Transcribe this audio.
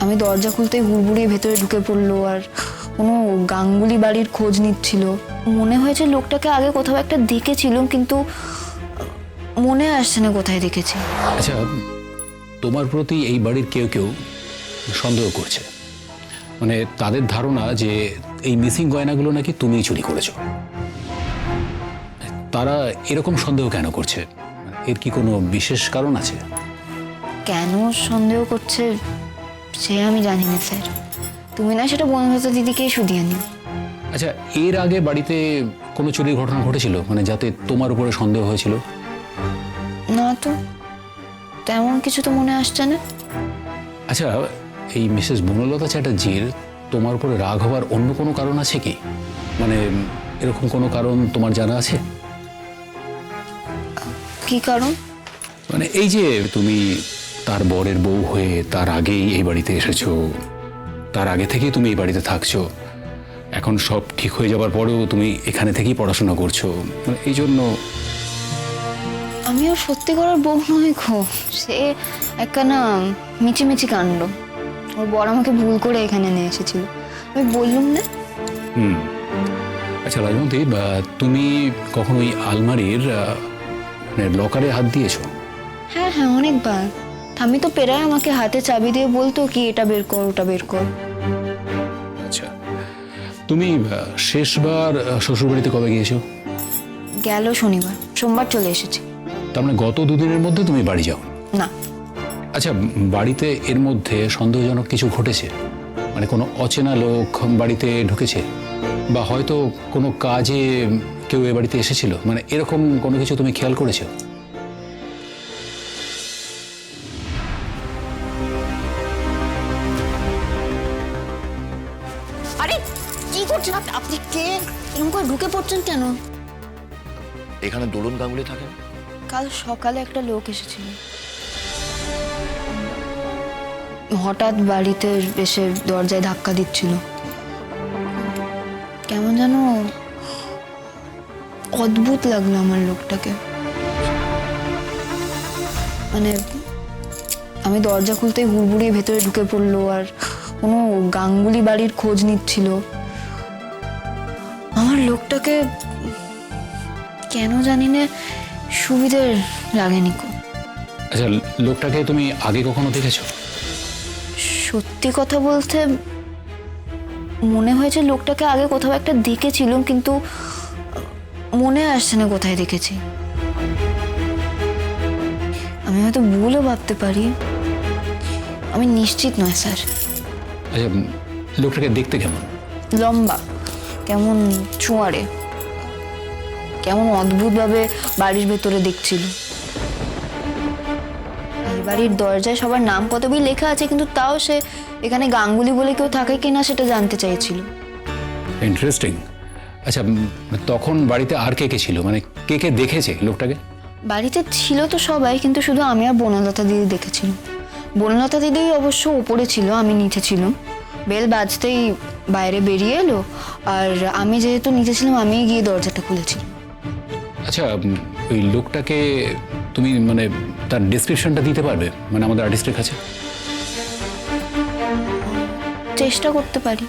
আমি দরজা খুলতেই হুড়মুড়িয়ে ভেতরে ঢুকে পড়লো আর কোনো গাঙ্গুলি বাড়ির খোঁজ নিচ্ছিল। মনে হয়েছে লোকটাকে আগে কোথাও একটা দেখেছিলাম, কিন্তু মনে আসছে না কোথায় দেখেছি। আচ্ছা, তোমার প্রতি এই বাড়ির কেউ কেউ সন্দেহ করছে, মানে তাদের ধারণা যে এই মিসিং গয়নাগুলো নাকি তুমিই চুরি করেছো। তারা এরকম সন্দেহ কেন করছে? এর কি কোনো বিশেষ কারণ আছে? কেন সন্দেহ করছে সে আমি জানি না স্যার, তুমি না সেটা বনলতা দিদিকেই শুধিয়ে নিও। আচ্ছা, এর আগে বাড়িতে কোনো চুরির ঘটনা ঘটেছিল, মানে যাতে তোমার উপরে সন্দেহ হয়েছিল? না তো, তেমন কিছু তো মনে আসছে না। আচ্ছা, এই মিসেস বনলতা চ্যাটার্জির তোমার উপরে রাগ হওয়ার অন্য কোনো কারণ আছে কি? মানে এরকম কোনো কারণ তোমার জানা আছে? কি কারণ? মানে এই যে তুমি তার বরের বউ হয়ে তার আগেই এই বাড়িতে এসেছো, তার আগে থেকেই তুমি এই বাড়িতে থাকছো, এখন সব ঠিক হয়ে যাবার পরেও তুমি এখানে থেকেই পড়াশোনা করছো, মানে এই জন্য। আমি ওর সত্যি করার বউ নই গো, সে একখানা মিচিমিচি কাণ্ড। ওর বর আমাকে ভুল করে এখানে নিয়ে এসেছিল, আমি বললুম না। আচ্ছা রাজমন্তী, তুমি কখনো ওই আলমারির লকারে হাত দিয়েছো? হ্যাঁ হ্যাঁ, অনেকবার। আমি তো প্রায় আমাকে হাতে চাবি দিয়ে বলতো কি এটা বের কর ওটা বের কর। আচ্ছা, তুমি শেষবার শ্বশুরবাড়িতে কবে গিয়েছো? গেল শনিবার, সোমবার চলে এসেছি। তার মানে গত দুদিনের মধ্যে তুমি বাড়ি যাও? না। আচ্ছা, বাড়িতে এর মধ্যে সন্দেহজনক কিছু ঘটেছে? মানে কোনো অচেনা লোক বাড়িতে ঢুকেছে, বা হয়তো কোনো কাজে কেউ এ বাড়িতে এসেছিল, মানে এরকম কোনো কিছু তুমি খেয়াল করেছো? আরে কি করছেন আপনি? কে এরকম করে ঢুকে পড়ছেন কেন? এখানে দোলন গাঙ্গুলি থাকেন? কাল সকালে একটা লোক এসেছিল, হঠাৎ বাড়িতে এসে দরজায় ধাক্কা দিচ্ছিল। কেমন যেন অদ্ভুত লাগলো আমার লোকটাকে। মানে আমি দরজা খুলতেই হুড়মুড়িয়ে ভেতরে ঢুকে পড়লো আর কোনো গাঙ্গুলি বাড়ির খোঁজ নিচ্ছিল। আমার লোকটাকে কেন জানি না সুবিধে লাগেনি কো। আচ্ছা, লোকটাকে তুমি আগে কখনো দেখেছো? সত্যি কথা বলতে মনে হয়েছে লোকটাকে আগে কোথাও একটা দেখেছিলাম, কিন্তু মনে আসছে না কোথায় দেখেছি। আমি হয়তো ভুলও ভাবতে পারি, আমি নিশ্চিত নয় স্যার। আচ্ছা, লোকটাকে দেখতে কেমন? লম্বা, কেমন চুয়ারে, কেমন অদ্ভুতভাবে বাড়ির ভেতরে দেখছিল। এই বাড়ির দরজায় সবার নাম কত বই লেখা আছে, কিন্তু তাও সে এখানে গাঙ্গুলি বলে কেউ থাকে কিনা সেটা জানতে চাইছিল। ইন্টারেস্টিং। আচ্ছা, তখন বাড়িতে আর কে কে ছিল, মানে কে কে দেখেছে লোকটাকে? বাড়িতে ছিল তো সবাই, কিন্তু শুধু আমি আর বনলতা দিদি দেখেছিলাম। বনলতা দিদি অবশ্য ওপরে ছিল, আমি নিচে ছিলাম। বেল বাজতেই বাইরে বেরিয়ে এলো, আর আমি যেহেতু নিচে ছিলাম আমিই গিয়ে দরজাটা খুলেছিলাম। আচ্ছা, ওই লোকটাকে তুমি মানে তার ডেসক্রিপশনটা দিতে পারবে, মানে আমাদের আর্টিস্টের কাছে? চেষ্টা করতে পারি।